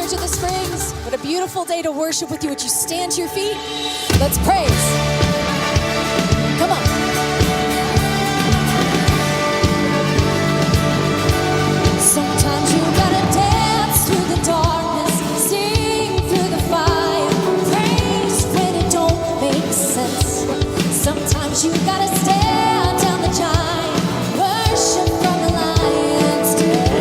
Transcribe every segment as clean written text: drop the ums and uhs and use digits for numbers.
Church of the Springs. What a beautiful day to worship with you. Would you stand to your feet? Let's praise. Come on. Sometimes you gotta dance through the darkness, sing through the fire, praise when it don't make sense. Sometimes you gotta stare down the giant, worship from the lion's den.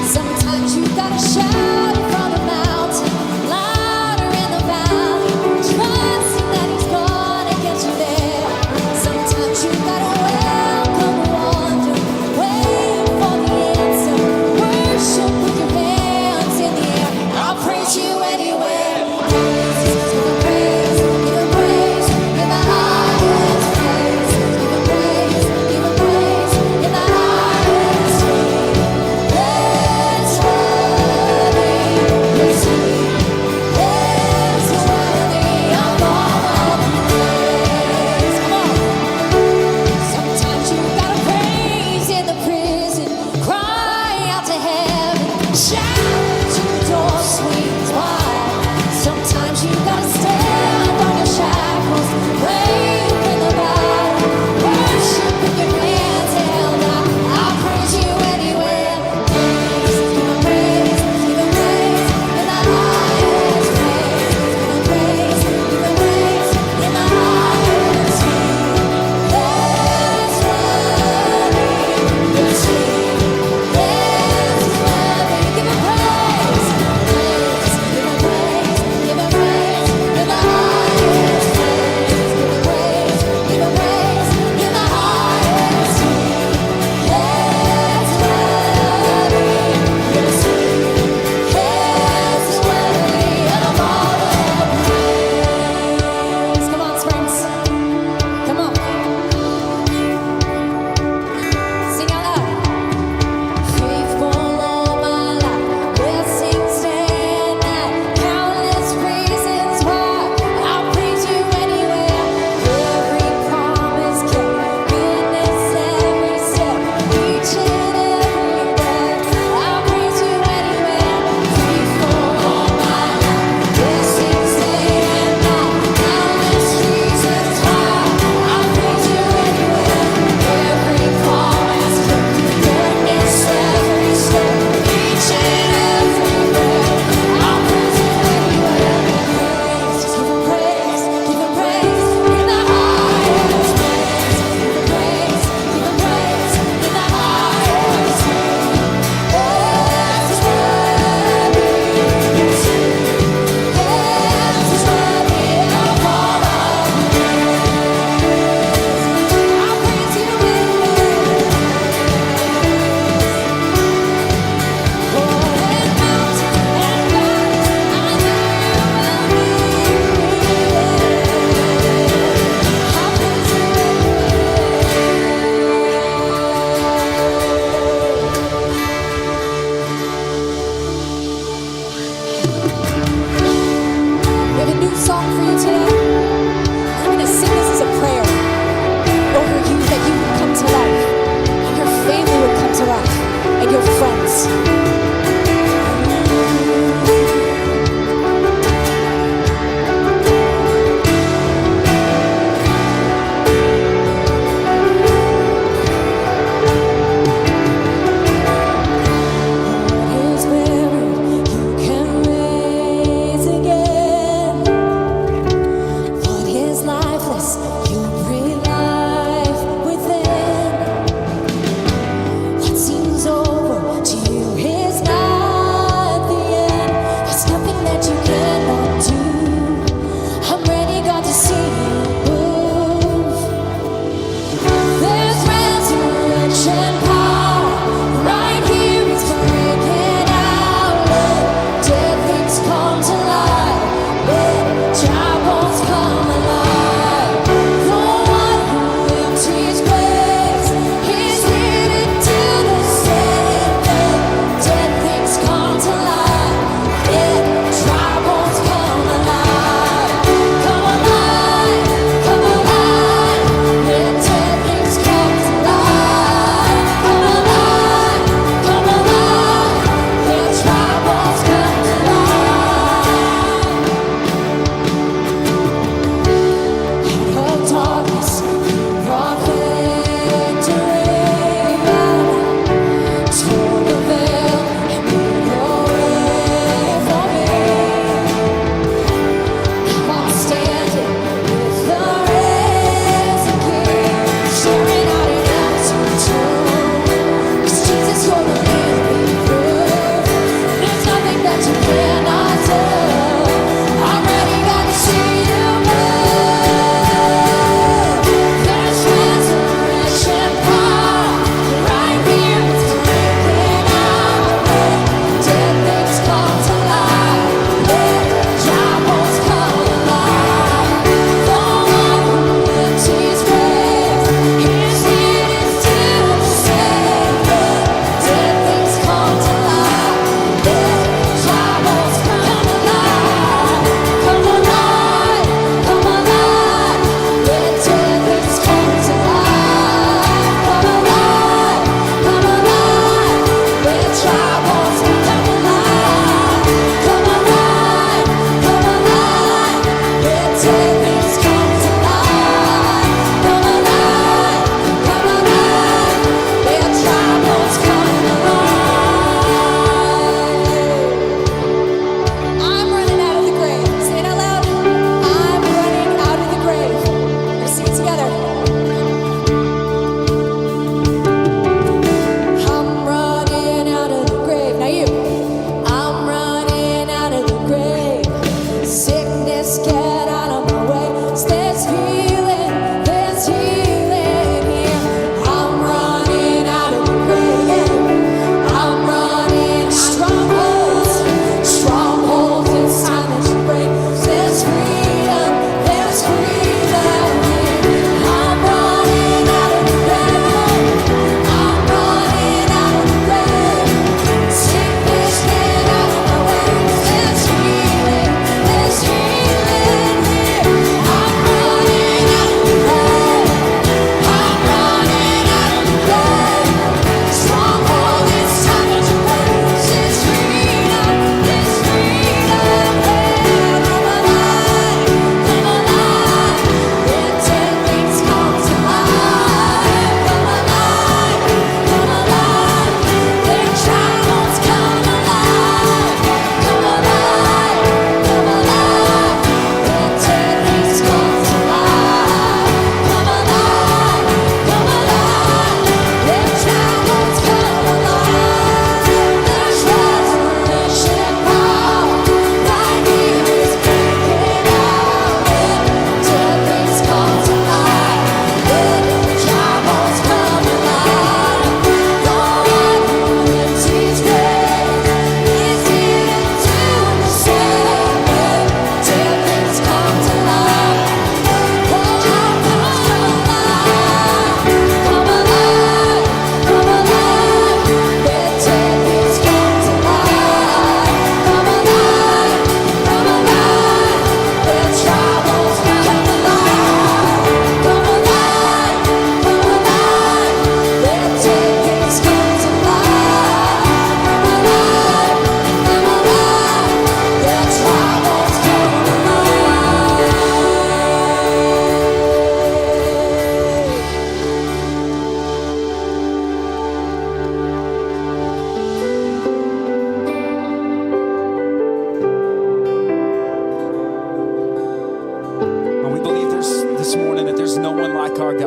Sometimes you gotta shout from the mountain, louder in the valley, trusting that he's gone.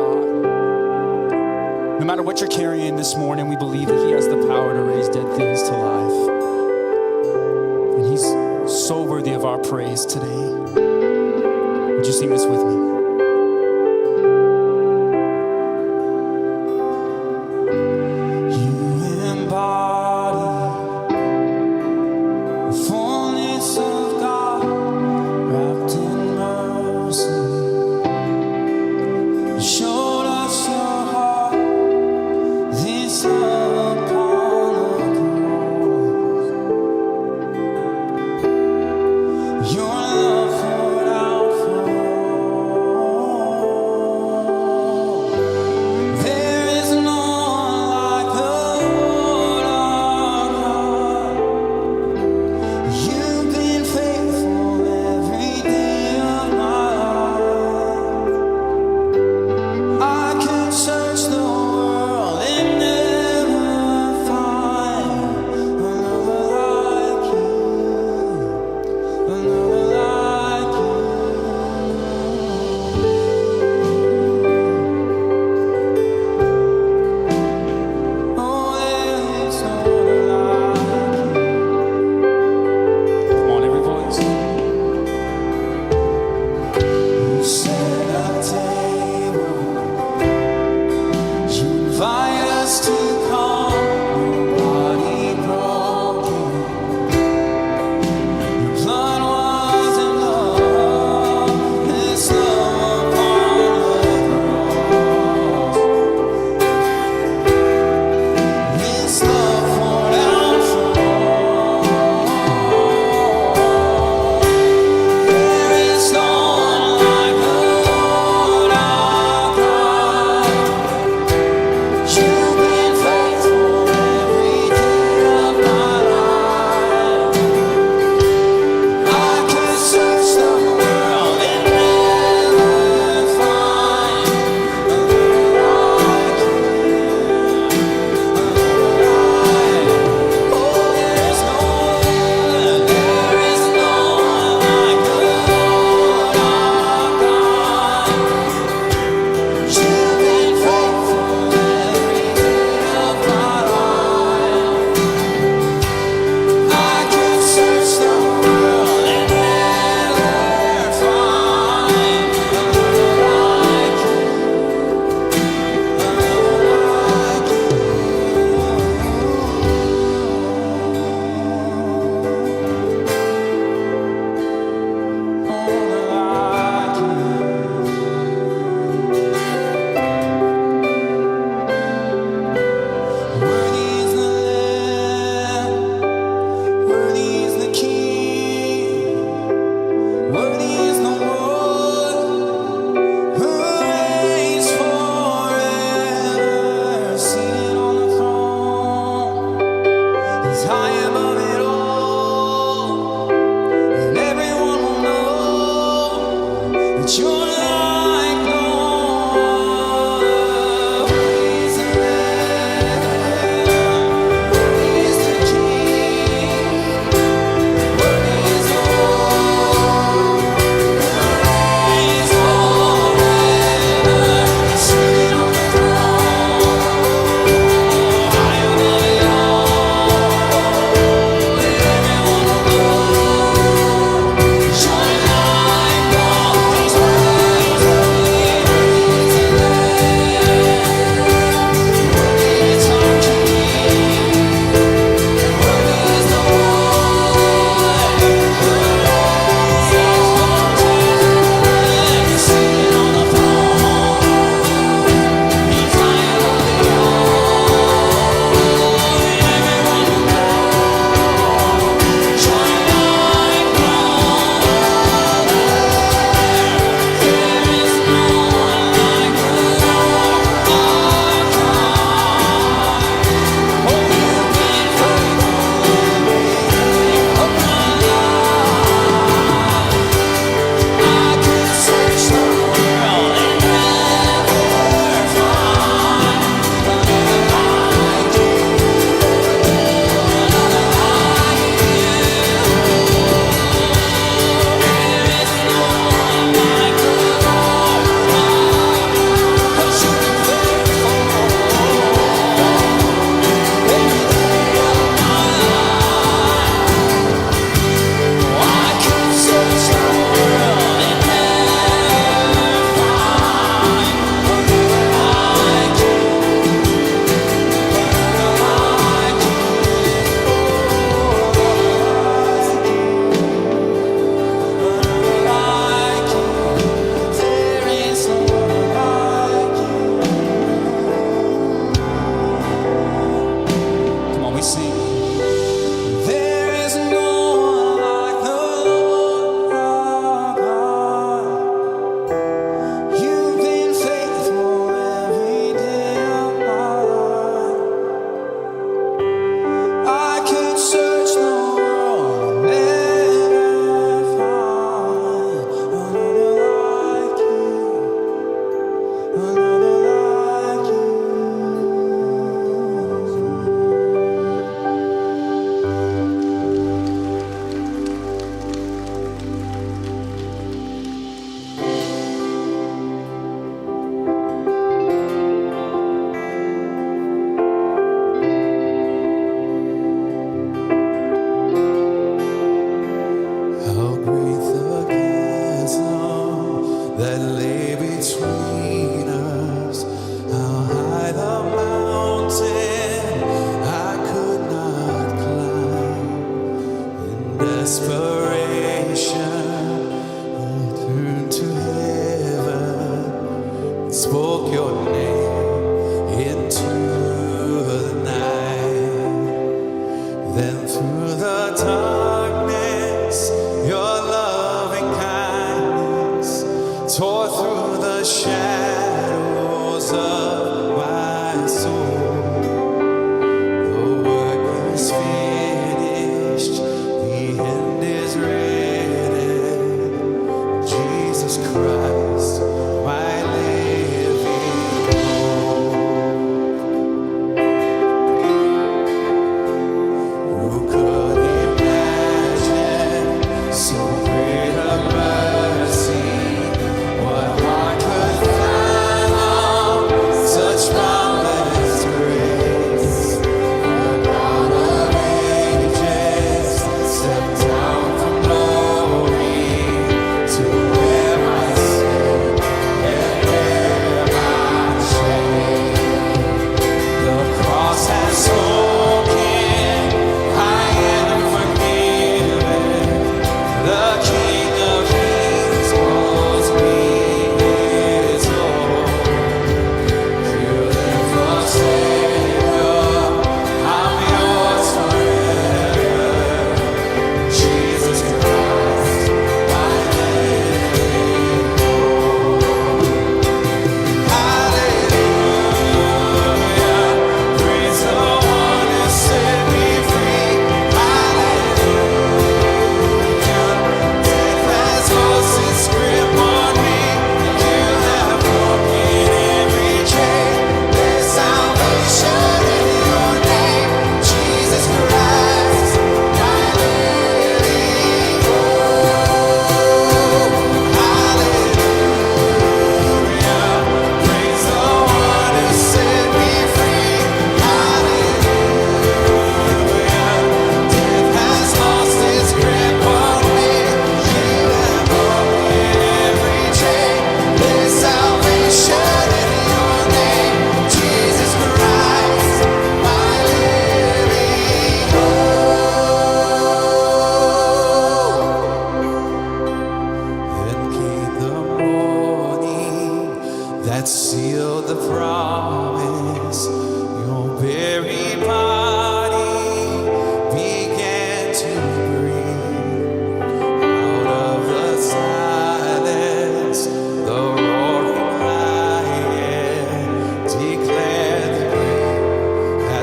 God. No matter what you're carrying this morning, we believe that he has the power to raise dead things to life. And he's so worthy of our praise today. Would you sing this with me? Your love poured out for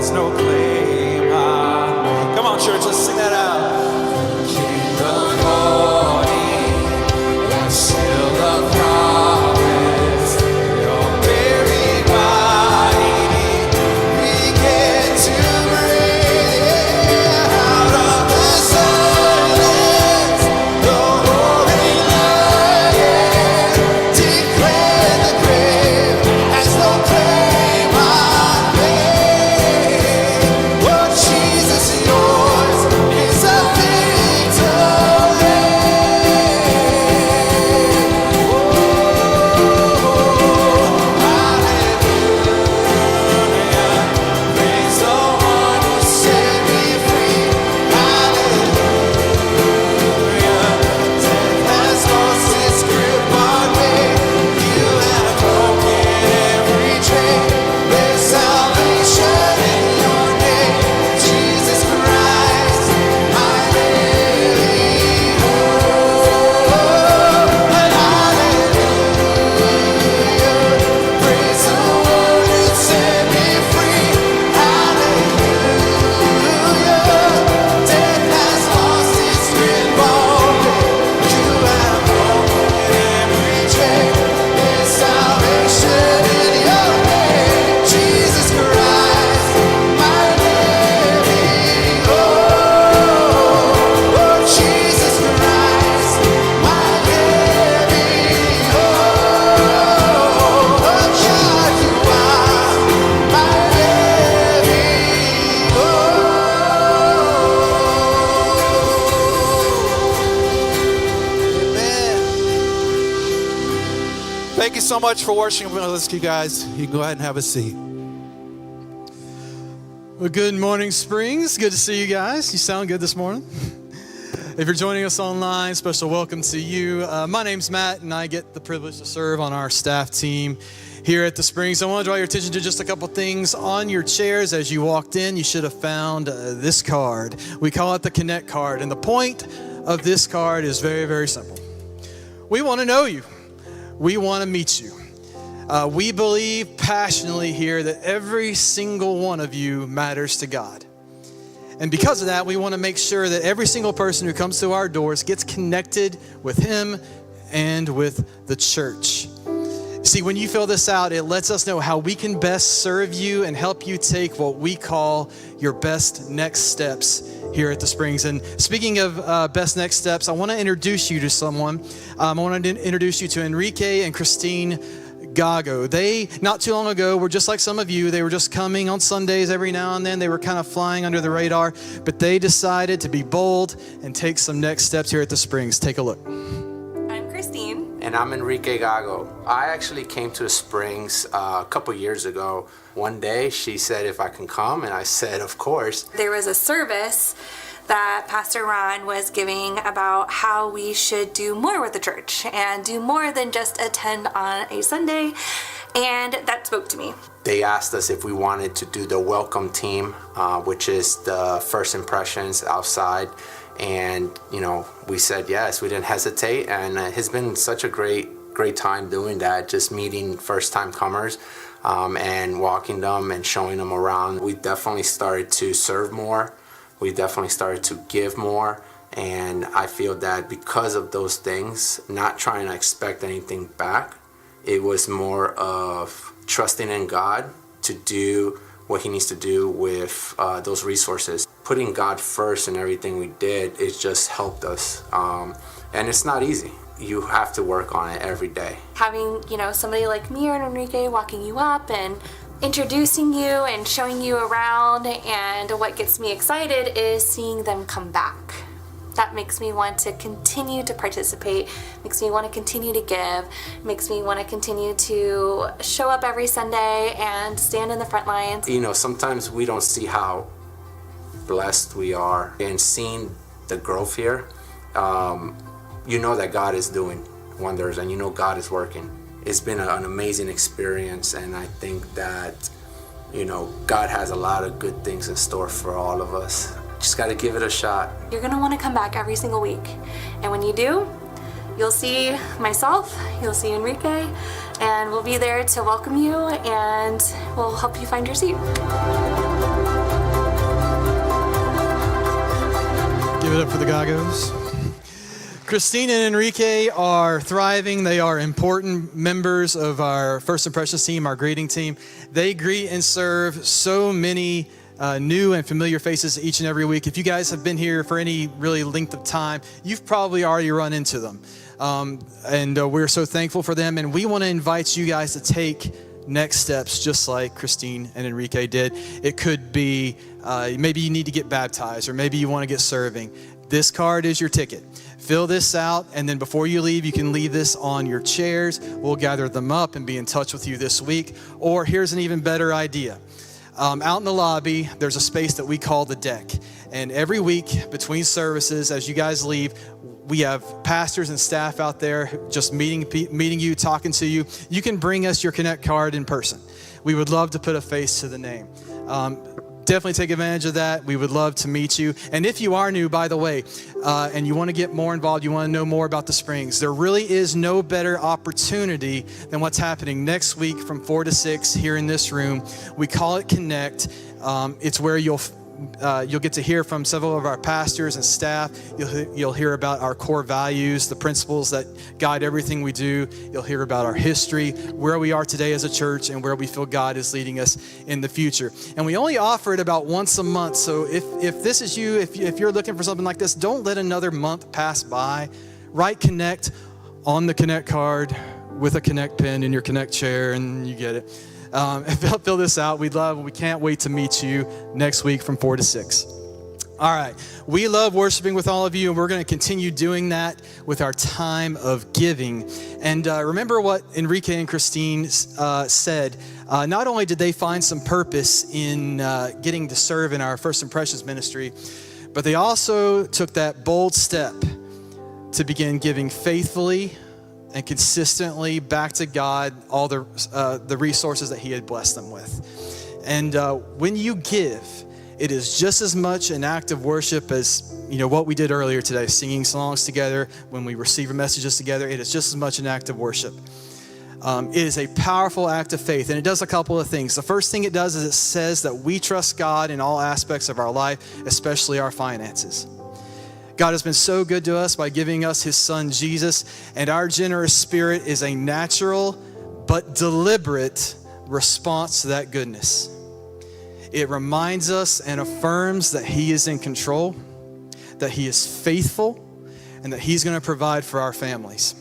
has no claim on. Come on, church, let's sing that out. King of glory, and still the promise, your very body began to break out of the silence. The roaring lion declared the grave has no claim on me. Oh, Jesus, yours is a victory. Hallelujah. Praise the one who set me free. Hallelujah. Death has lost its grip on me. You have broken every chain. There's salvation in your name, Jesus Christ, my living hope. Hallelujah. Praise the one who set me free. Hallelujah. Death has lost its grip on me. You have broken every chain. There's salvation in your name, Jesus Christ, my living hope. Oh, Jesus Christ, my living hope. Oh, God, you are my living hope. Amen. Thank you so much for worshiping with us, you guys. You can go ahead and have a seat. Well, good morning, Springs. Good to see you guys. You sound good this morning. If you're joining us online, special welcome to you. My name's Matt, and I get the privilege to serve on our staff team here at the Springs. I want to draw your attention to just a couple things on your chairs. As you walked in, you should have found this card. We call it the Connect card, and the point of this card is very, very simple. We want to know you. We want to meet you. We believe passionately here that every single one of you matters to God. And because of that, we want to make sure that every single person who comes through our doors gets connected with Him and with the church. See, when you fill this out, it lets us know how we can best serve you and help you take what we call your best next steps here at the Springs. And speaking of best next steps, I want to introduce you to someone. I want to introduce you to Enrique and Christine Gago. They, not too long ago, were just like some of you. They were just coming on Sundays every now and then. They were kind of flying under the radar, but they decided to be bold and take some next steps here at the Springs. Take a look. I'm Christine. And I'm Enrique Gago. I actually came to the Springs a couple years ago. One day she said if I can come, and I said of course. There was a service that Pastor Ron was giving about how we should do more with the church and do more than just attend on a Sunday, and that spoke to me. They asked us if we wanted to do the welcome team, which is the first impressions outside. And, you know, we said yes. We didn't hesitate. And it's been such a great time doing that, just meeting first-time comers and walking them and showing them around. We definitely started to serve more. We definitely started to give more. And I feel that because of those things, not trying to expect anything back, it was more of trusting in God to do what He needs to do with those resources. Putting God first in everything we did, it just helped us. And it's not easy. You have to work on it every day. Having, somebody like me and Enrique walking you up and introducing you and showing you around, and what gets me excited is seeing them come back. That makes me want to continue to participate, makes me want to continue to give, makes me want to continue to show up every Sunday and stand in the front lines. Sometimes we don't see how blessed we are, and seeing the growth here, that God is doing wonders, and God is working. It's been an amazing experience, and I think that God has a lot of good things in store for all of us. Just got to give it a shot. You're going to want to come back every single week, and when you do, you'll see myself, you'll see Enrique, and we'll be there to welcome you and we'll help you find your seat. Give it up for the Gagos. Christine and Enrique are thriving. They are important members of our First Impressions team, our greeting team. They greet and serve so many new and familiar faces each and every week. If you guys have been here for any really length of time, you've probably already run into them. And we're so thankful for them. And we want to invite you guys to take next steps, just like Christine and Enrique did. It could be maybe you need to get baptized, or maybe you want to get serving. This card is your ticket. Fill this out, and then before you leave, you can leave this on your chairs. We'll gather them up and be in touch with you this week. Or here's an even better idea. Out in the lobby, there's a space that we call the deck. And every week between services, as you guys leave, we have pastors and staff out there just meeting you, talking to you. You can bring us your Connect card in person. We would love to put a face to the name. Definitely take advantage of that. We would love to meet you. And if you are new, by the way, and you want to get more involved, you want to know more about the Springs, there really is no better opportunity than what's happening next week from 4 to 6 here in this room. We call it Connect. It's where you'll get to hear from several of our pastors and staff. You'll hear about our core values, the principles that guide everything we do. You'll hear about our history, where we are today as a church, and where we feel God is leading us in the future. And we only offer it about once a month. So if this is you, if you're looking for something like this, don't let another month pass by. Write Connect on the Connect card with a Connect pin in your Connect chair, and you get it. Fill this out. We can't wait to meet you next week from 4 to 6. All right. We love worshiping with all of you, and we're going to continue doing that with our time of giving. And remember what Enrique and Christine said. Not only did they find some purpose in getting to serve in our First Impressions ministry, but they also took that bold step to begin giving faithfully and consistently back to God all the resources that He had blessed them with. And when you give, it is just as much an act of worship as what we did earlier today, singing songs together, when we receive messages together. It is just as much an act of worship. It is a powerful act of faith, and it does a couple of things. The first thing it does is it says that we trust God in all aspects of our life, especially our finances. God has been so good to us by giving us His Son, Jesus, and our generous spirit is a natural but deliberate response to that goodness. It reminds us and affirms that He is in control, that He is faithful, and that He's going to provide for our families.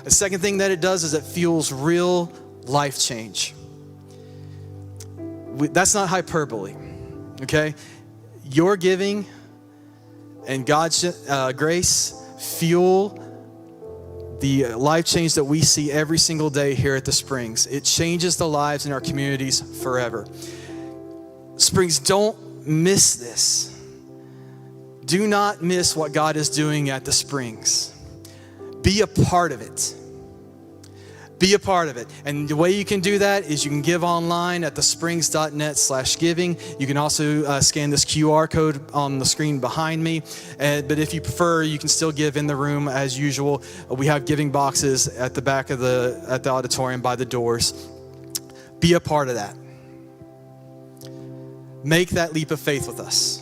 The second thing that it does is it fuels real life change. That's not hyperbole, okay? Your giving and God's grace fuel the life change that we see every single day here at the Springs. It changes the lives in our communities forever. Springs, don't miss this. Do not miss what God is doing at the Springs. Be a part of it. Be a part of it. And the way you can do that is you can give online at thesprings.net/giving. You can also scan this QR code on the screen behind me. But if you prefer, you can still give in the room as usual. We have giving boxes at the back of the auditorium by the doors. Be a part of that. Make that leap of faith with us.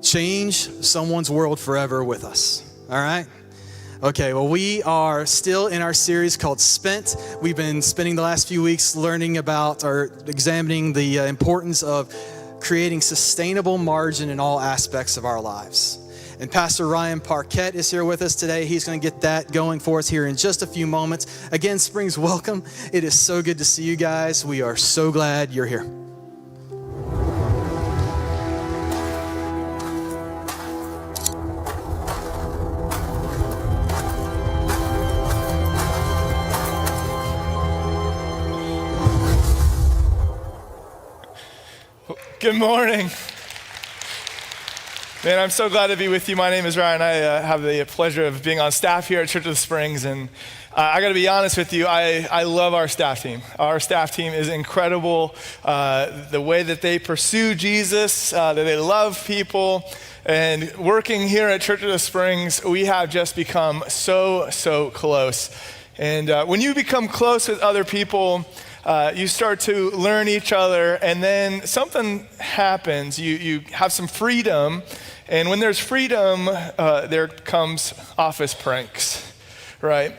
Change someone's world forever with us. All right? Okay, well, we are still in our series called Spent. We've been spending the last few weeks learning about or examining the importance of creating sustainable margin in all aspects of our lives. And Pastor Ryan Parquette is here with us today. He's going to get that going for us here in just a few moments. Again, Springs, welcome. It is so good to see you guys. We are so glad you're here. Good morning. Man, I'm so glad to be with you. My name is Ryan. I have the pleasure of being on staff here at Church of the Springs. And I got to be honest with you, I love our staff team. Our staff team is incredible. The way that they pursue Jesus, that they love people. And working here at Church of the Springs, we have just become so close. And when you become close with other people, you start to learn each other, and then something happens. You have some freedom, and when there's freedom, there comes office pranks, right?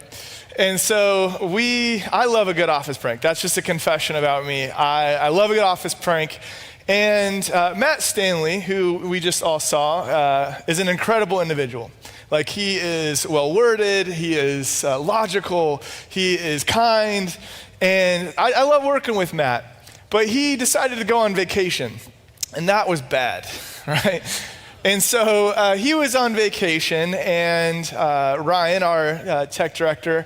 And so I love a good office prank. That's just a confession about me. I love a good office prank. And Matt Stanley, who we just all saw, is an incredible individual. Like, he is well-worded, he is logical, he is kind, and I love working with Matt. But he decided to go on vacation, and that was bad, right? And so he was on vacation, and Ryan, our tech director,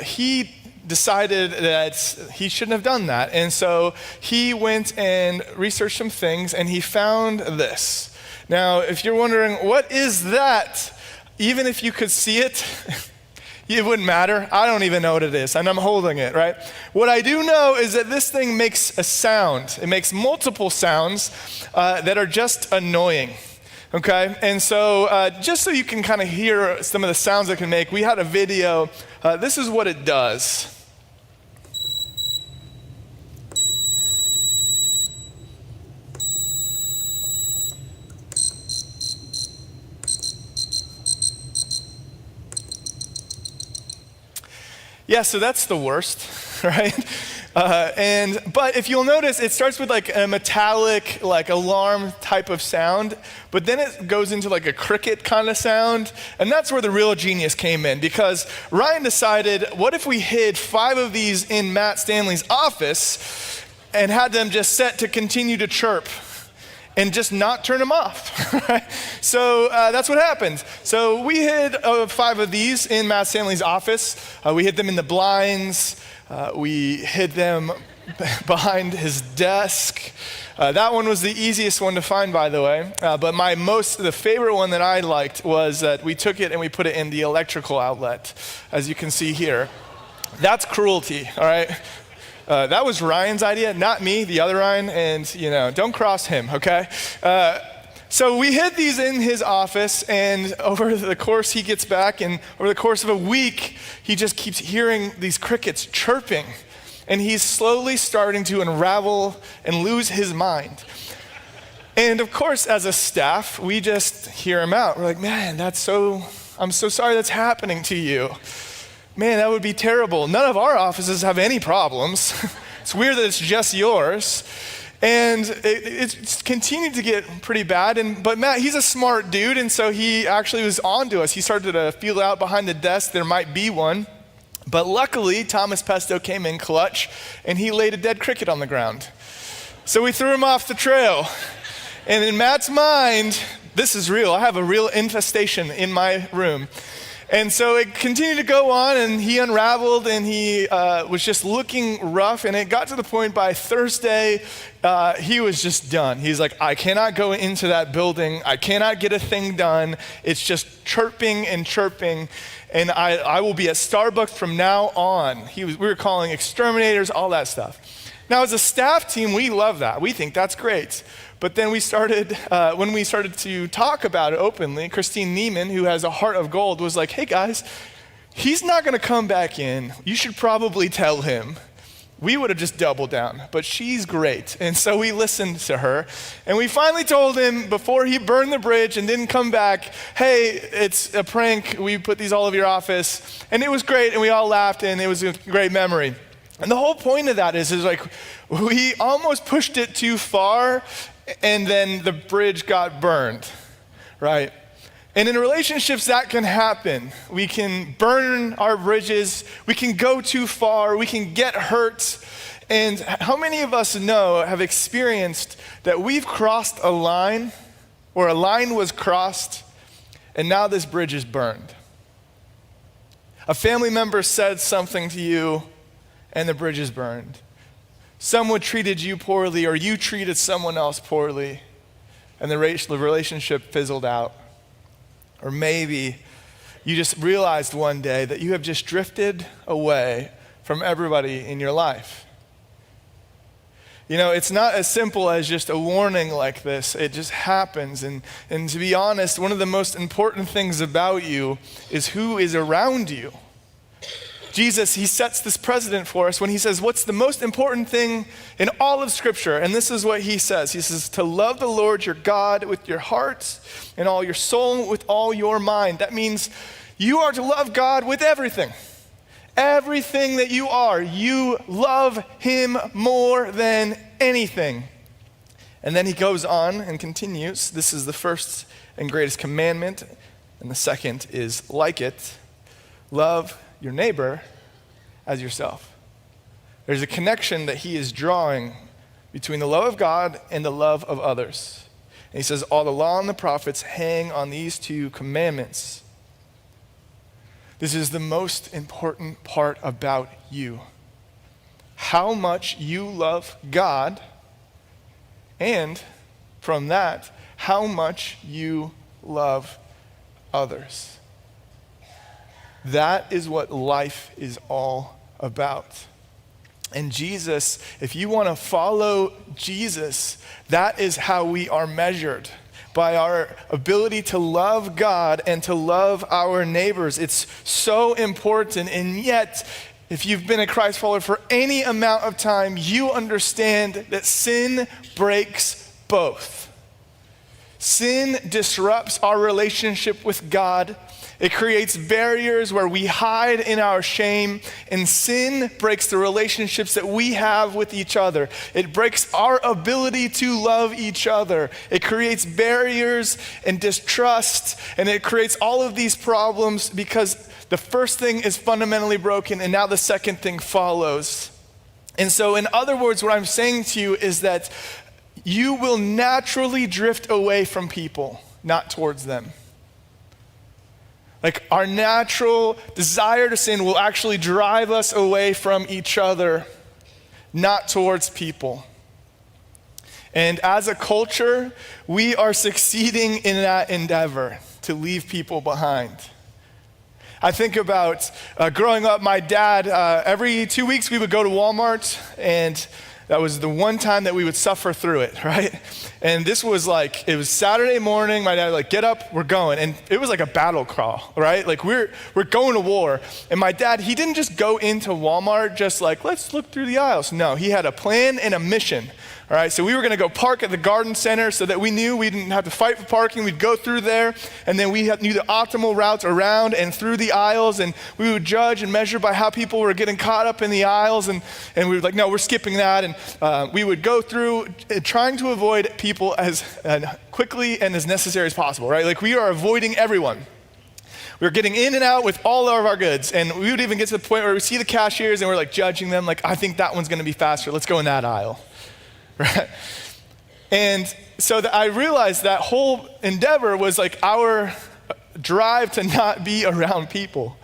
he decided that he shouldn't have done that. And so he went and researched some things, and he found this. Now, if you're wondering, what is that? Even if you could see it, it wouldn't matter. I don't even know what it is, and I'm holding it, right? What I do know is that this thing makes a sound. It makes multiple sounds that are just annoying. Okay, and so just so you can kind of hear some of the sounds it can make, we had a video. This is what it does. Yeah, so that's the worst, right? But if you'll notice, it starts with like a metallic, like alarm type of sound, but then it goes into like a cricket kind of sound, and that's where the real genius came in, because Ryan decided, what if we hid 5 of these in Matt Stanley's office and had them just set to continue to chirp and just not turn them off, right? So that's what happened. So we hid 5 of these in Matt Stanley's office. We hid them in the blinds. We hid them behind his desk. That one was the easiest one to find, by the way. But the favorite one that I liked was that we took it and we put it in the electrical outlet, as you can see here. That's cruelty, all right? That was Ryan's idea, not me, the other Ryan, and don't cross him, okay? So we hid these in his office, and over the course he gets back, and over the course of a week, he just keeps hearing these crickets chirping, and he's slowly starting to unravel and lose his mind. And of course, as a staff, we just hear him out. We're like, man, I'm so sorry that's happening to you. Man, that would be terrible. None of our offices have any problems. It's weird that it's just yours. And it's continued to get pretty bad. But Matt, he's a smart dude, and so he actually was on to us. He started to feel out behind the desk there might be one. But luckily, Thomas Pesto came in clutch, and he laid a dead cricket on the ground. So we threw him off the trail. And in Matt's mind, this is real. I have a real infestation in my room. And so it continued to go on, and he unraveled, and he was just looking rough, and it got to the point by Thursday, he was just done. He's like, I cannot go into that building. I cannot get a thing done. It's just chirping and chirping, and I will be at Starbucks from now on. We were calling exterminators, all that stuff. Now, as a staff team, we love that. We think that's great. But then when we started to talk about it openly, Christine Neiman, who has a heart of gold, was like, hey guys, he's not gonna come back in. You should probably tell him. We would have just doubled down, but she's great. And so we listened to her, and we finally told him before he burned the bridge and didn't come back, hey, it's a prank. We put these all over your office. And it was great, and we all laughed, and it was a great memory. And the whole point of that is like, we almost pushed it too far, and then the bridge got burned, right? And in relationships, that can happen. We can burn our bridges. We can go too far. We can get hurt. And how many of us have experienced that we've crossed a line, or a line was crossed, and now this bridge is burned? A family member said something to you, and the bridge is burned. Someone treated you poorly, or you treated someone else poorly, and the relationship fizzled out. Or maybe you just realized one day that you have just drifted away from everybody in your life. It's not as simple as just a warning like this. It just happens. And to be honest, one of the most important things about you is who is around you. Jesus, he sets this precedent for us when he says, what's the most important thing in all of Scripture? And this is what he says. He says, to love the Lord your God with your heart and all your soul, with all your mind. That means you are to love God with everything. Everything that you are, you love him more than anything. And then he goes on and continues. This is the first and greatest commandment, and the second is like it. Love your neighbor as yourself. There's a connection that he is drawing between the love of God and the love of others. And he says, all the law and the prophets hang on these two commandments. This is the most important part about you. How much you love God, and from that, how much you love others. That is what life is all about. And Jesus, if you want to follow Jesus, that is how we are measured, by our ability to love God and to love our neighbors. It's so important, and yet, if you've been a Christ follower for any amount of time, you understand that sin breaks both. Sin disrupts our relationship with God. It creates barriers where we hide in our shame, and sin breaks the relationships that we have with each other. It breaks our ability to love each other. It creates barriers and distrust, and it creates all of these problems because the first thing is fundamentally broken, and now the second thing follows. And so, in other words, what I'm saying to you is that you will naturally drift away from people, not towards them. Like our natural desire to sin will actually drive us away from each other, not towards people. And as a culture, we are succeeding in that endeavor to leave people behind. I think about growing up, my dad, every 2 weeks we would go to Walmart, and that was the one time that we would suffer through it, right? And this was like, it was Saturday morning, my dad was like, get up, we're going. And it was like a battle crawl, right? Like we're going to war. And my dad, he didn't just go into Walmart just like, let's look through the aisles. No, he had a plan and a mission. All right, so we were gonna go park at the garden center so that we knew we didn't have to fight for parking. We'd go through there, and then we knew the optimal routes around and through the aisles, and we would judge and measure by how people were getting caught up in the aisles, and we were like, no, we're skipping that, and we would go through trying to avoid people as quickly and as necessary as possible, right? Like we are avoiding everyone. We were getting in and out with all of our goods, and we would even get to the point where we see the cashiers, and we're like judging them, like, I think that one's gonna be faster, let's go in that aisle. Right? And so I realized that whole endeavor was like our drive to not be around people.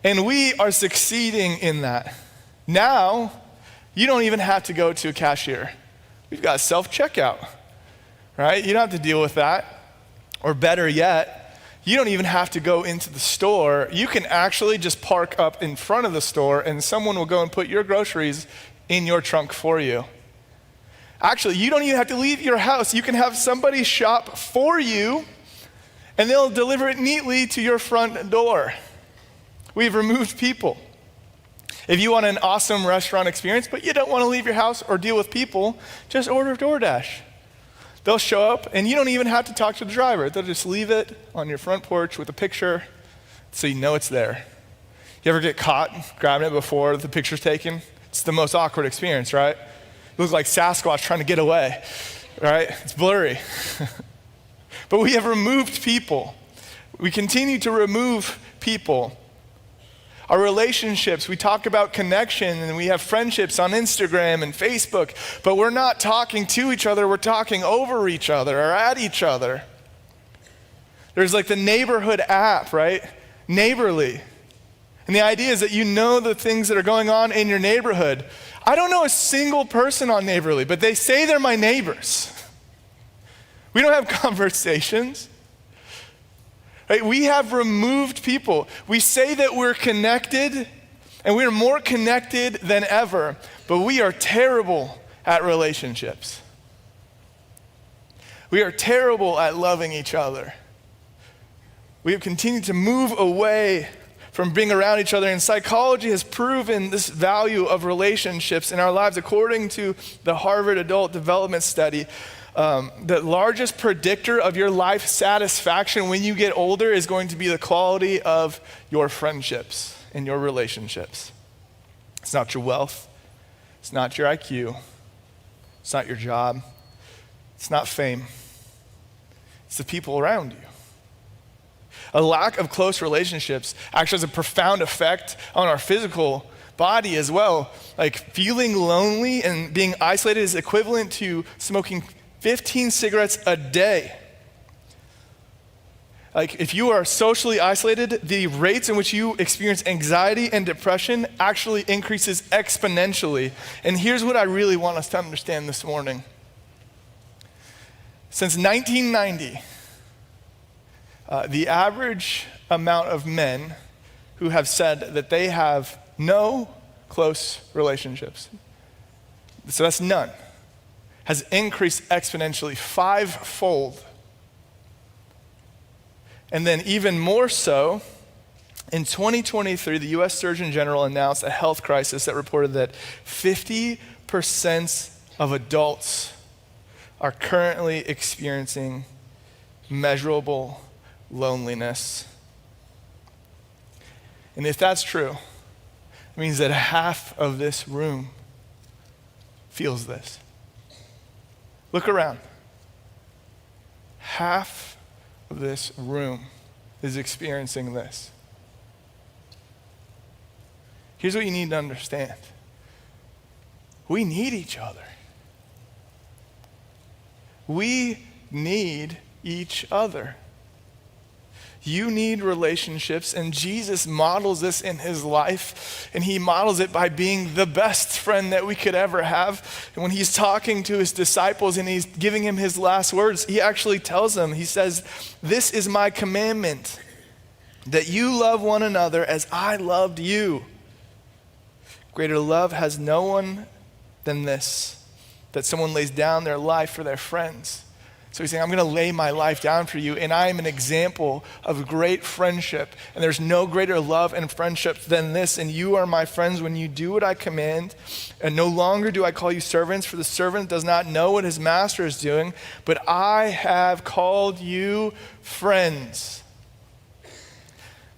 And we are succeeding in that. Now, you don't even have to go to a cashier. We've got self-checkout, right? You don't have to deal with that. Or better yet, you don't even have to go into the store. You can actually just park up in front of the store, and someone will go and put your groceries in your trunk for you. Actually, you don't even have to leave your house. You can have somebody shop for you, and they'll deliver it neatly to your front door. We've removed people. If you want an awesome restaurant experience, but you don't want to leave your house or deal with people, just order DoorDash. They'll show up, and you don't even have to talk to the driver. They'll just leave it on your front porch with a picture so you know it's there. You ever get caught grabbing it before the picture's taken? It's the most awkward experience, right? It looks like Sasquatch trying to get away, right? It's blurry. But we have removed people. We continue to remove people. Our relationships, we talk about connection, and we have friendships on Instagram and Facebook, but we're not talking to each other, we're talking over each other or at each other. There's like the neighborhood app, right? Neighborly. And the idea is that you know the things that are going on in your neighborhood. I don't know a single person on Neighborly, but they say they're my neighbors. We don't have conversations. Right? We have removed people. We say that we're connected, and we are more connected than ever, but we are terrible at relationships. We are terrible at loving each other. We have continued to move away from being around each other. And psychology has proven this value of relationships in our lives. According to the Harvard Adult Development Study, the largest predictor of your life satisfaction when you get older is going to be the quality of your friendships and your relationships. It's not your wealth. It's not your IQ. It's not your job. It's not fame. It's the people around you. A lack of close relationships actually has a profound effect on our physical body as well. Like feeling lonely and being isolated is equivalent to smoking 15 cigarettes a day. Like if you are socially isolated, the rates in which you experience anxiety and depression actually increases exponentially. And here's what I really want us to understand this morning. Since 1990, the average amount of men who have said that they have no close relationships, so that's none, has increased exponentially 5-fold. And then even more so, in 2023, the US Surgeon General announced a health crisis that reported that 50% of adults are currently experiencing measurable loneliness. And if that's true, it means that half of this room feels this. Look around. Half of this room is experiencing this. Here's what you need to understand. We need each other. We need each other. You need relationships, and Jesus models this in his life, and he models it by being the best friend that we could ever have. And when he's talking to his disciples and he's giving him his last words, he actually tells them, he says, "This is my commandment, that you love one another as I loved you. Greater love has no one than this, that someone lays down their life for their friends." So he's saying, I'm going to lay my life down for you, and I am an example of great friendship. And there's no greater love and friendship than this, and you are my friends when you do what I command. And no longer do I call you servants, for the servant does not know what his master is doing, but I have called you friends.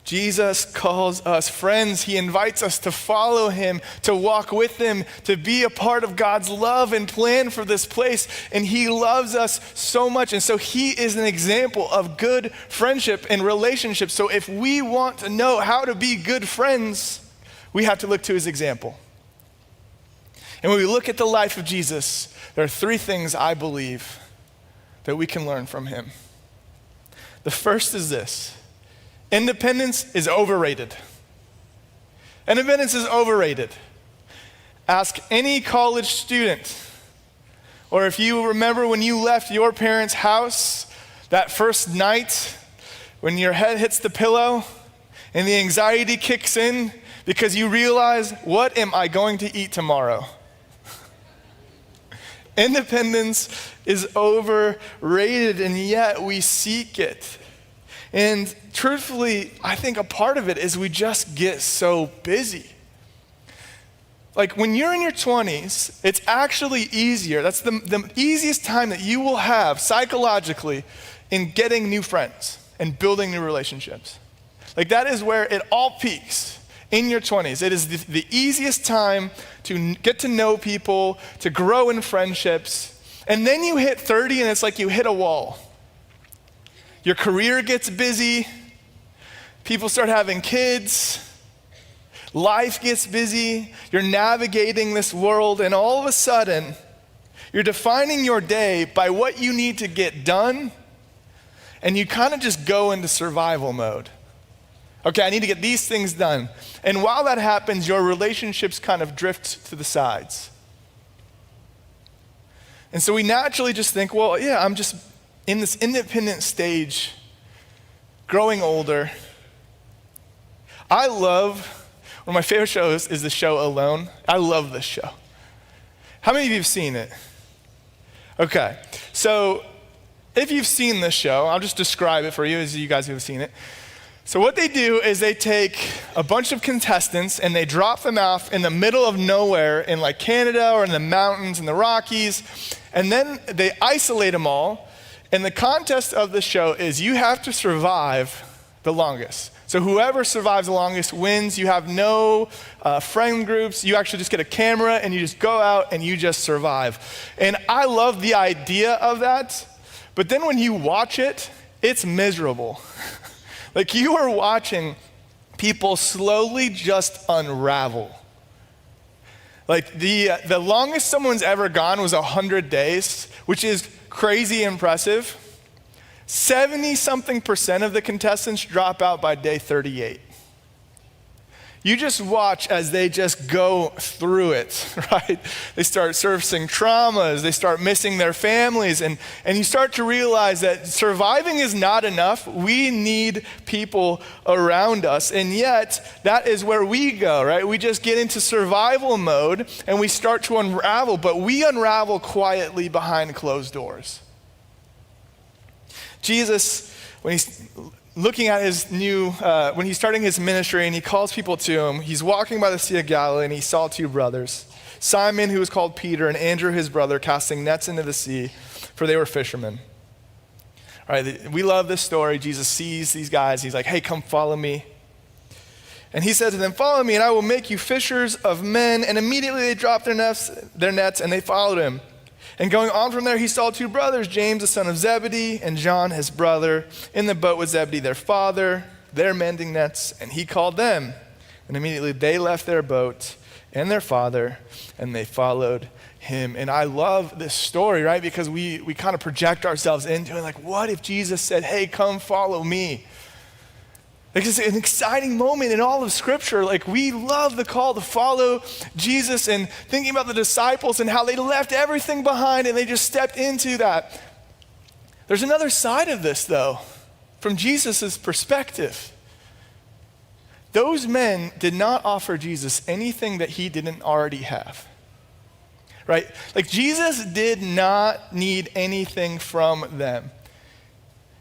Jesus calls us friends. He invites us to follow him, to walk with him, to be a part of God's love and plan for this place. And he loves us so much. And so he is an example of good friendship and relationship. So if we want to know how to be good friends, we have to look to his example. And when we look at the life of Jesus, there are 3 things I believe that we can learn from him. The first is this. Independence is overrated. Independence is overrated. Ask any college student, or if you remember when you left your parents' house that first night when your head hits the pillow and the anxiety kicks in because you realize, what am I going to eat tomorrow? Independence is overrated, and yet we seek it. And truthfully, I think a part of it is we just get so busy. Like when you're in your 20s, it's actually easier. That's the easiest time that you will have psychologically in getting new friends and building new relationships. Like that is where it all peaks, in your 20s. It is the easiest time to get to know people, to grow in friendships. And then you hit 30 and it's like you hit a wall. Your career gets busy, people start having kids, life gets busy, you're navigating this world, and all of a sudden, you're defining your day by what you need to get done, and you kind of just go into survival mode. Okay, I need to get these things done. And while that happens, your relationships kind of drift to the sides. And so we naturally just think, well, yeah, I'm just in this independent stage, growing older. I love, one of my favorite shows is the show Alone. I love this show. How many of you have seen it? Okay, so if you've seen this show, I'll just describe it for you as you guys who have seen it. So what they do is they take a bunch of contestants and they drop them off in the middle of nowhere in like Canada or in the mountains in the Rockies, and then they isolate them all. And the contest of the show is you have to survive the longest. So whoever survives the longest wins. You have no friend groups. You actually just get a camera and you just go out and you just survive. And I love the idea of that, but then when you watch it, it's miserable. Like you are watching people slowly just unravel. Like the longest someone's ever gone was 100 days, which is crazy impressive. 70-something% of the contestants drop out by day 38. You just watch as they just go through it, right? They start surfacing traumas, they start missing their families, and you start to realize that surviving is not enough. We need people around us, and yet that is where we go, right? We just get into survival mode and we start to unravel, but we unravel quietly behind closed doors. Jesus, when he's looking at his when he's starting his ministry and he calls people to him, he's walking by the Sea of Galilee and he saw two brothers, Simon, who was called Peter, and Andrew, his brother, casting nets into the sea, for they were fishermen. All right, we love this story. Jesus sees these guys. He's like, hey, come follow me. And he said to them, follow me and I will make you fishers of men. And immediately they dropped their nets and they followed him. And going on from there, he saw two brothers, James, the son of Zebedee, and John, his brother, in the boat with Zebedee, their father. They're mending nets, and he called them. And immediately they left their boat and their father, and they followed him. And I love this story, right? Because we kind of project ourselves into it. Like, what if Jesus said, hey, come follow me? Like, it's an exciting moment in all of Scripture. Like, we love the call to follow Jesus, and thinking about the disciples and how they left everything behind and they just stepped into that. There's another side of this, though, from Jesus' perspective. Those men did not offer Jesus anything that he didn't already have, right? Like, Jesus did not need anything from them.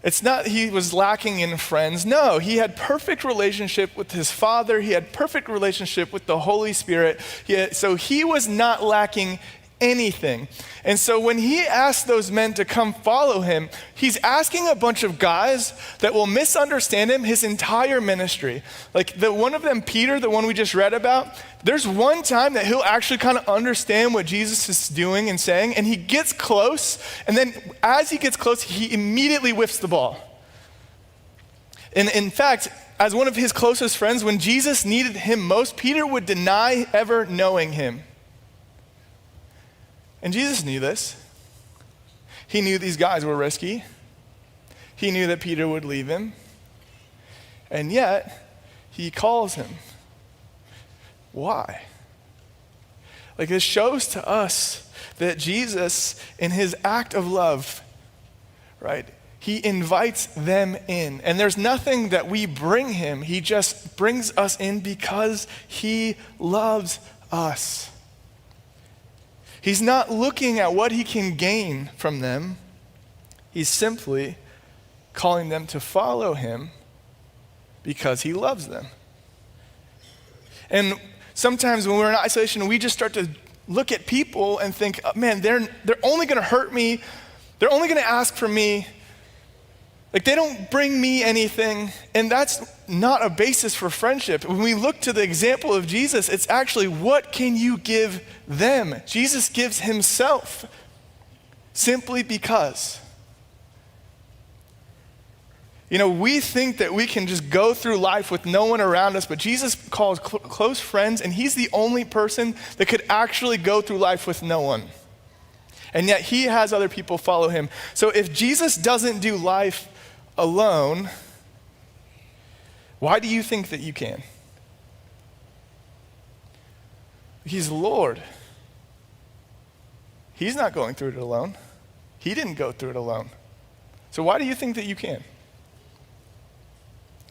It's not he was lacking in friends. No, he had perfect relationship with his Father. He had perfect relationship with the Holy Spirit. So he was not lacking anything. And so when he asked those men to come follow him, he's asking a bunch of guys that will misunderstand him his entire ministry. Like the one of them, Peter, the one we just read about, there's one time that he'll actually kind of understand what Jesus is doing and saying, and he gets close, and then as he gets close, he immediately whiffs the ball. And in fact, as one of his closest friends, when Jesus needed him most, Peter would deny ever knowing him. And Jesus knew this. He knew these guys were risky. He knew that Peter would leave him. And yet, he calls him. Why? Like, this shows to us that Jesus, in his act of love, right, he invites them in. And there's nothing that we bring him. He just brings us in because he loves us. He's not looking at what he can gain from them. He's simply calling them to follow him because he loves them. And sometimes when we're in isolation, we just start to look at people and think, oh, man, they're only going to hurt me. They're only going to ask for me. Like, they don't bring me anything. And that's not a basis for friendship. When we look to the example of Jesus, it's actually, what can you give them? Jesus gives himself simply because. You know, we think that we can just go through life with no one around us, but Jesus calls close friends, and he's the only person that could actually go through life with no one. And yet he has other people follow him. So if Jesus doesn't do life alone, why do you think that you can? He's Lord. He's not going through it alone. He didn't go through it alone. So why do you think that you can?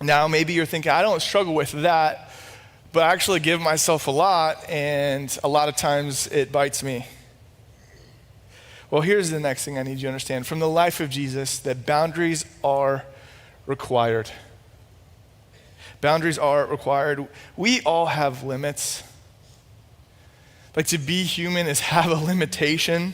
Now, maybe you're thinking, I don't struggle with that, but I actually give myself a lot, and a lot of times it bites me. Well, here's the next thing I need you to understand. From the life of Jesus, that boundaries are required. Boundaries are required. We all have limits. Like, to be human is have a limitation.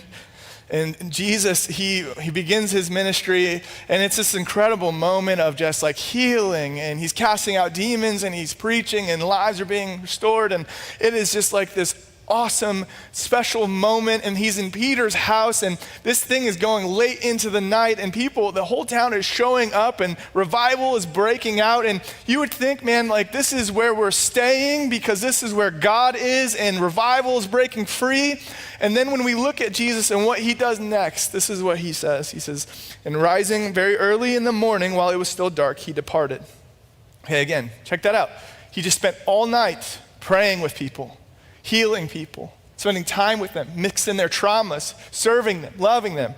And Jesus, he begins his ministry, and it's this incredible moment of just like healing, and he's casting out demons, and he's preaching, and lives are being restored, and it is just like this awesome, special moment. And he's in Peter's house, and this thing is going late into the night, and people, the whole town is showing up, and revival is breaking out. And you would think, man, like, this is where we're staying because this is where God is, and revival is breaking free. And then when we look at Jesus and what he does next, this is what he says. He says, and rising very early in the morning while it was still dark, he departed. Hey, again, check that out. He just spent all night praying with people, healing people, spending time with them, mixing their traumas, serving them, loving them.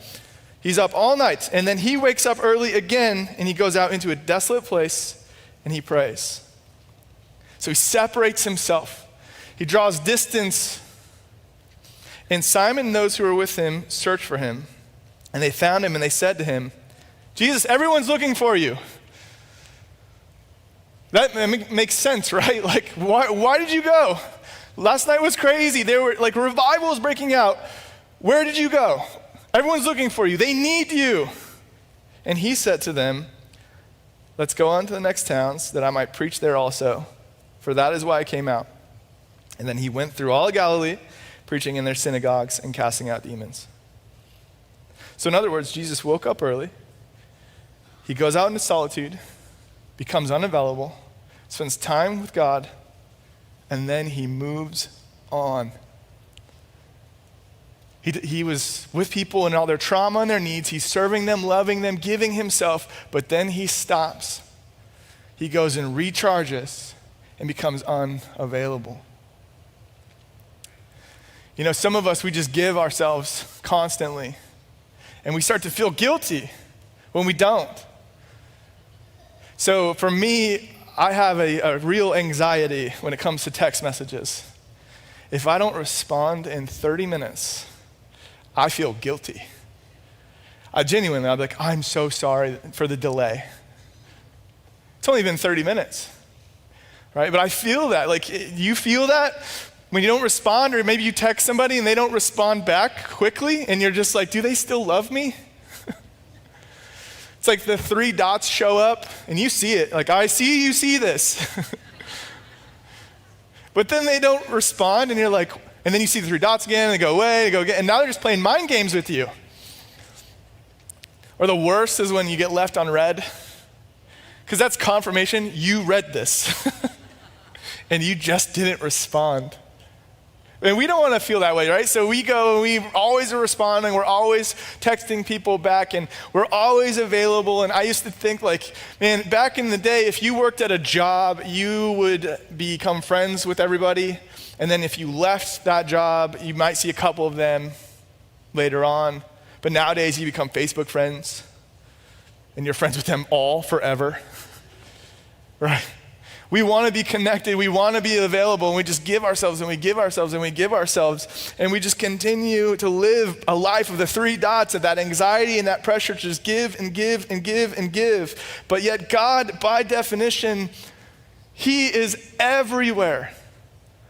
He's up all night, and then he wakes up early again, and he goes out into a desolate place, and he prays. So he separates himself. He draws distance. And Simon and those who were with him searched for him, and they found him, and they said to him, Jesus, everyone's looking for you. That makes sense, right? Like, why did you go? Last night was crazy. There were like revivals breaking out. Where did you go? Everyone's looking for you. They need you. And he said to them, let's go on to the next towns that I might preach there also, for that is why I came out. And then he went through all of Galilee, preaching in their synagogues and casting out demons. So in other words, Jesus woke up early. He goes out into solitude, becomes unavailable, spends time with God, and then he moves on. He was with people in all their trauma and their needs. He's serving them, loving them, giving himself, but then he stops. He goes and recharges and becomes unavailable. You know, some of us, we just give ourselves constantly, and we start to feel guilty when we don't. So for me, I have a real anxiety when it comes to text messages. If I don't respond in 30 minutes, I feel guilty. I'll be like, I'm so sorry for the delay. It's only been 30 minutes, right? But I feel that. Like, you feel that when you don't respond, or maybe you text somebody and they don't respond back quickly, and you're just like, do they still love me? It's like the 3 dots show up, and you see it. Like, I see you see this. But then they don't respond, and you're like, and then you see the 3 dots again, and they go away, they go again, and now they're just playing mind games with you. Or the worst is when you get left on read, because that's confirmation you read this, and you just didn't respond. And we don't want to feel that way, right? So we go, we always are responding, we're always texting people back, and we're always available. And I used to think, like, man, back in the day, if you worked at a job, you would become friends with everybody. And then if you left that job, you might see a couple of them later on. But nowadays, you become Facebook friends, and you're friends with them all forever, right? We want to be connected, we want to be available, and we just give ourselves, and we give ourselves, and we give ourselves, and we just continue to live a life of the 3 dots of that anxiety and that pressure to just give and give and give and give. But yet God, by definition, he is everywhere.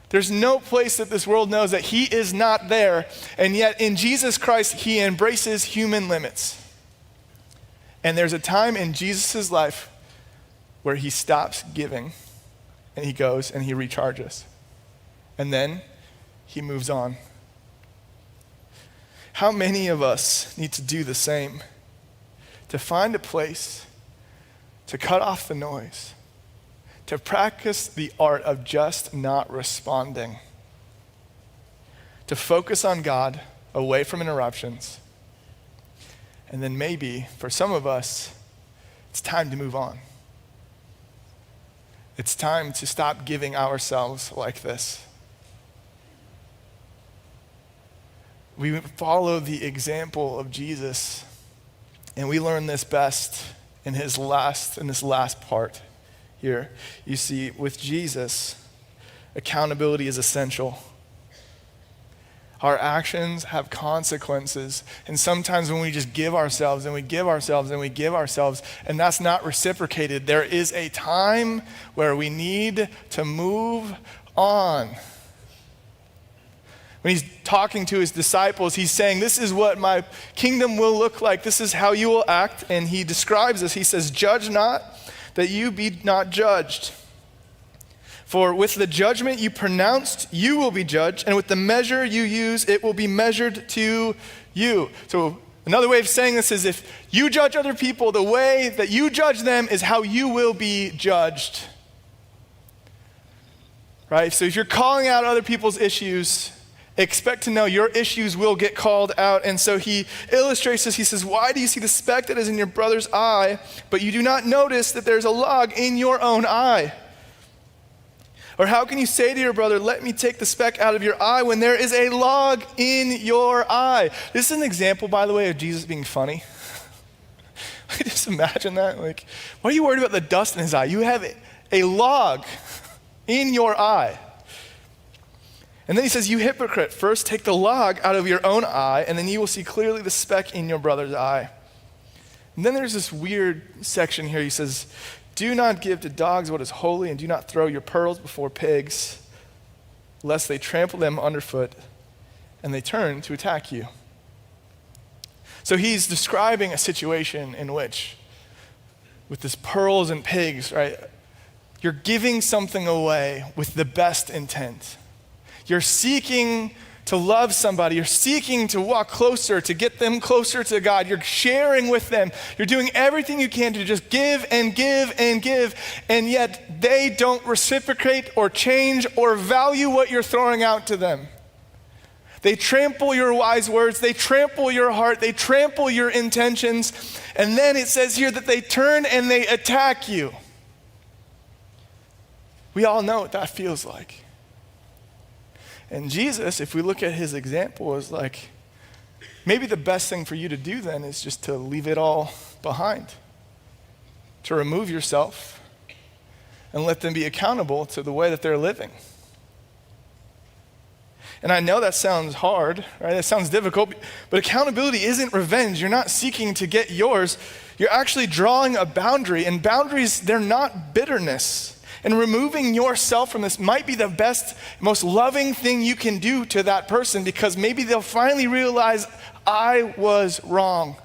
There's no place that this world knows that he is not there, and yet in Jesus Christ, he embraces human limits. And there's a time in Jesus' life where he stops giving, and he goes and he recharges. And then he moves on. How many of us need to do the same? To find a place to cut off the noise, to practice the art of just not responding, to focus on God away from interruptions. And then maybe, for some of us, it's time to move on. It's time to stop giving ourselves like this. We follow the example of Jesus, and we learn this best in this last part here. You see, with Jesus, accountability is essential. Our actions have consequences. And sometimes when we just give ourselves and we give ourselves and we give ourselves, and that's not reciprocated, there is a time where we need to move on. When he's talking to his disciples, he's saying, this is what my kingdom will look like. This is how you will act. And he describes this. He says, judge not, that you be not judged. For with the judgment you pronounced, you will be judged. And with the measure you use, it will be measured to you. So another way of saying this is, if you judge other people, the way that you judge them is how you will be judged. Right? So if you're calling out other people's issues, expect to know your issues will get called out. And so he illustrates this. He says, why do you see the speck that is in your brother's eye, but you do not notice that there's a log in your own eye? Or how can you say to your brother, let me take the speck out of your eye, when there is a log in your eye? This is an example, by the way, of Jesus being funny. Just imagine that. Like, why are you worried about the dust in his eye? You have a log in your eye. And then he says, you hypocrite, first take the log out of your own eye, and then you will see clearly the speck in your brother's eye. And then there's this weird section here. He says, do not give to dogs what is holy, and do not throw your pearls before pigs, lest they trample them underfoot and they turn to attack you. So he's describing a situation in which, with this pearls and pigs, right, you're giving something away with the best intent. You're seeking to love somebody. You're seeking to walk closer, to get them closer to God. You're sharing with them. You're doing everything you can to just give and give and give, and yet they don't reciprocate or change or value what you're throwing out to them. They trample your wise words. They trample your heart. They trample your intentions. And then it says here that they turn and they attack you. We all know what that feels like. And Jesus, if we look at his example, is like, maybe the best thing for you to do then is just to leave it all behind, to remove yourself and let them be accountable to the way that they're living. And I know that sounds hard, right? That sounds difficult, but accountability isn't revenge. You're not seeking to get yours. You're actually drawing a boundary, and boundaries, they're not bitterness. And removing yourself from this might be the best, most loving thing you can do to that person, because maybe they'll finally realize, I was wrong.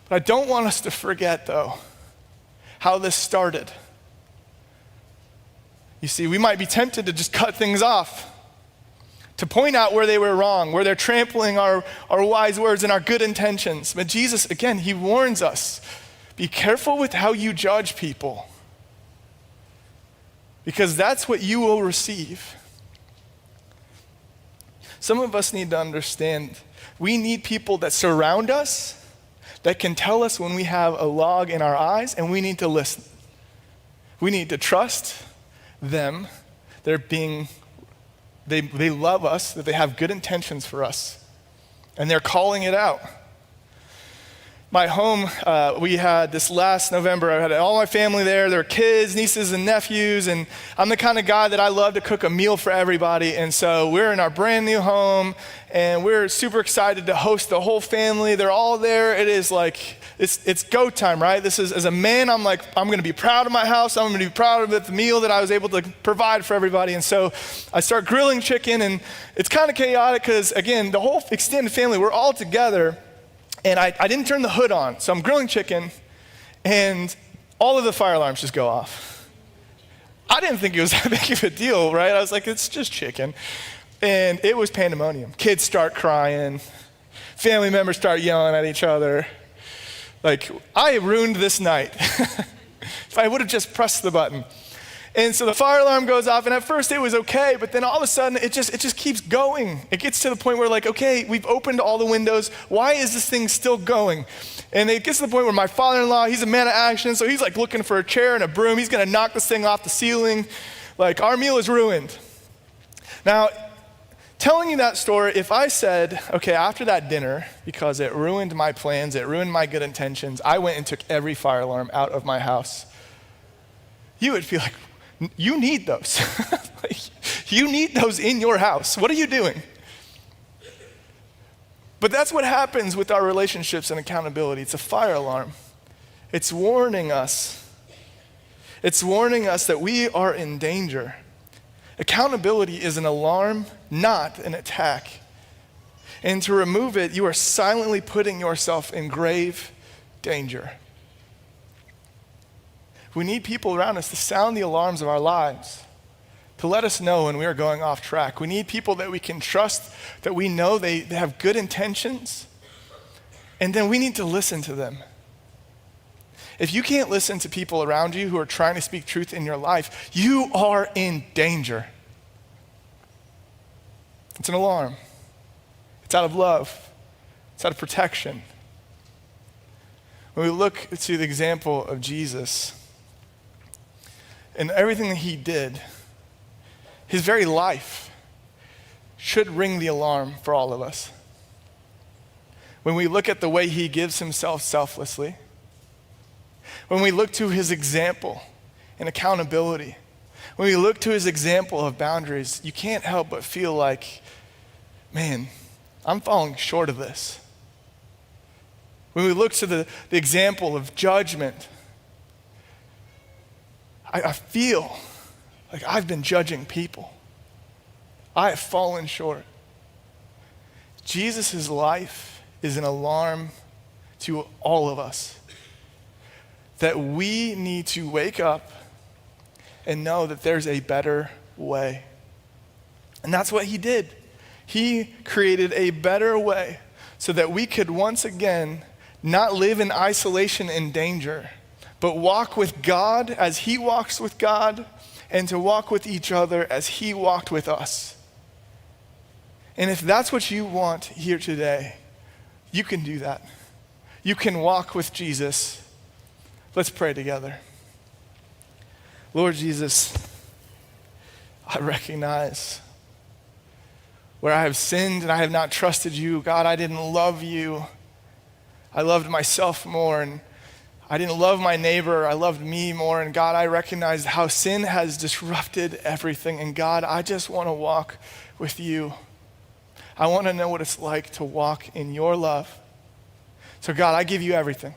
But I don't want us to forget, though, how this started. You see, we might be tempted to just cut things off, to point out where they were wrong, where they're trampling our wise words and our good intentions. But Jesus, again, he warns us, be careful with how you judge people, because that's what you will receive. Some of us need to understand, we need people that surround us, that can tell us when we have a log in our eyes, and we need to listen. We need to trust them. They love us, that they have good intentions for us, and they're calling it out. My home, we had this last November, I had all my family there. There were kids, nieces, and nephews, and I'm the kind of guy that I love to cook a meal for everybody. And so we're in our brand new home, and we're super excited to host the whole family. They're all there. It is like, it's go time, right? This is, as a man, I'm like, I'm gonna be proud of my house. I'm gonna be proud of the meal that I was able to provide for everybody. And so I start grilling chicken, and it's kind of chaotic because, again, the whole extended family, we're all together. And I didn't turn the hood on, so I'm grilling chicken, and all of the fire alarms just go off. I didn't think it was that big of a deal, right? I was like, it's just chicken. And it was pandemonium. Kids start crying. Family members start yelling at each other. Like, I ruined this night. If I would have just pressed the button. And so the fire alarm goes off, and at first it was okay, but then all of a sudden it just keeps going. It gets to the point where, like, okay, we've opened all the windows. Why is this thing still going? And it gets to the point where my father-in-law, he's a man of action, so he's like looking for a chair and a broom. He's gonna knock this thing off the ceiling. Like, our meal is ruined. Now, telling you that story, if I said, okay, after that dinner, because it ruined my plans, it ruined my good intentions, I went and took every fire alarm out of my house, you would feel like, you need those. Like, You need those in your house. What are you doing? But that's what happens with our relationships and accountability. It's a fire alarm. It's warning us. It's warning us that we are in danger. Accountability is an alarm, not an attack. And to remove it, you are silently putting yourself in grave danger. We need people around us to sound the alarms of our lives, to let us know when we are going off track. We need people that we can trust, that we know they have good intentions, and then we need to listen to them. If you can't listen to people around you who are trying to speak truth in your life, you are in danger. It's an alarm. It's out of love. It's out of protection. When we look to the example of Jesus and everything that he did, his very life should ring the alarm for all of us. When we look at the way he gives himself selflessly, when we look to his example in accountability, when we look to his example of boundaries, you can't help but feel like, man, I'm falling short of this. When we look to the example of judgment, I feel like I've been judging people. I have fallen short. Jesus' life is an alarm to all of us that we need to wake up and know that there's a better way. And that's what he did. He created a better way so that we could once again not live in isolation and danger, but walk with God as he walks with God, and to walk with each other as he walked with us. And if that's what you want here today, you can do that. You can walk with Jesus. Let's pray together. Lord Jesus, I recognize where I have sinned and I have not trusted you. God, I didn't love you. I loved myself more, and I didn't love my neighbor. I loved me more. And God, I recognize how sin has disrupted everything. And God, I just want to walk with you. I want to know what it's like to walk in your love. So God, I give you everything.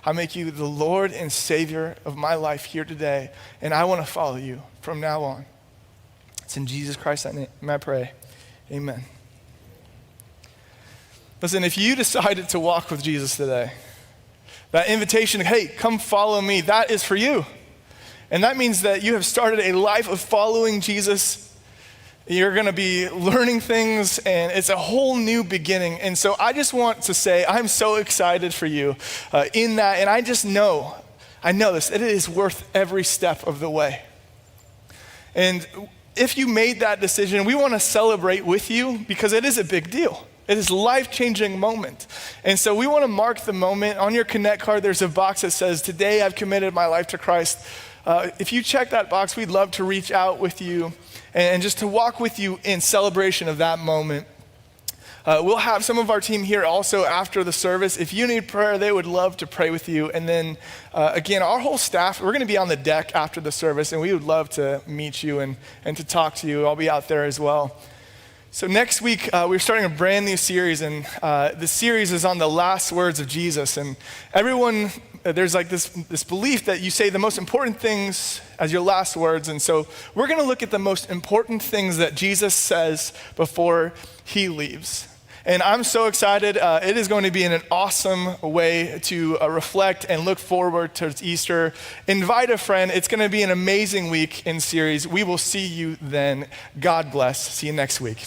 I make you the Lord and Savior of my life here today, and I want to follow you from now on. It's in Jesus Christ's name I pray. Amen. Listen, if you decided to walk with Jesus today, that invitation, hey, come follow me, that is for you. And that means that you have started a life of following Jesus. You're going to be learning things, and it's a whole new beginning. And so I just want to say I'm so excited for you in that. And I know this, it is worth every step of the way. And if you made that decision, we want to celebrate with you because it is a big deal. It is a life-changing moment. And so we want to mark the moment. On your Connect card, there's a box that says, today I've committed my life to Christ. If you check that box, we'd love to reach out with you and just to walk with you in celebration of that moment. We'll have some of our team here also after the service. If you need prayer, they would love to pray with you. And then again, our whole staff, we're going to be on the deck after the service, and we would love to meet you and to talk to you. I'll be out there as well. So next week, we're starting a brand new series, and the series is on the last words of Jesus. And everyone, there's like this belief that you say the most important things as your last words. And so we're going to look at the most important things that Jesus says before he leaves. And I'm so excited. It is going to be an awesome way to reflect and look forward towards Easter. Invite a friend. It's going to be an amazing week in series. We will see you then. God bless. See you next week.